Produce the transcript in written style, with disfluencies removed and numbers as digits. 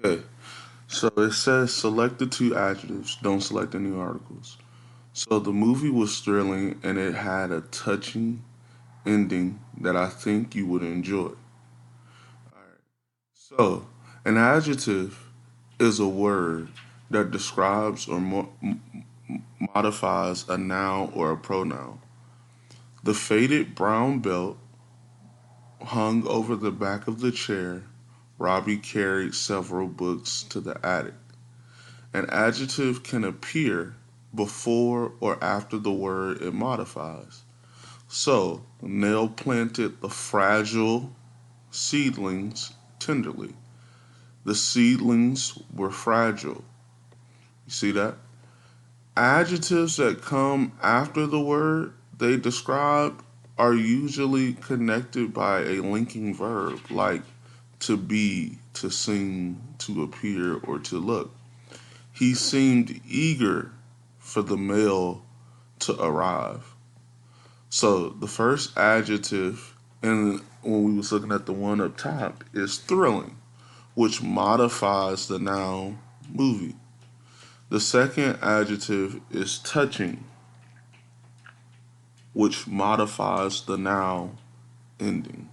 Okay, so it says select the two adjectives, don't select any articles. So the movie was thrilling and it had a touching ending that I think you would enjoy. So, an adjective is a word that describes or modifies a noun or a pronoun. The faded brown belt hung over the back of the chair. Robbie carried several books to the attic. An adjective can appear before or after the word it modifies. So, Nell planted the fragile seedlings tenderly. The seedlings were fragile. You see that? Adjectives that come after the word they describe are usually connected by a linking verb like to be, to seem, to appear, or to look. He seemed eager for the mail to arrive. So the first adjective, and when we was looking at the one up top, is thrilling, which modifies the noun movie. The second adjective is touching, which modifies the noun ending.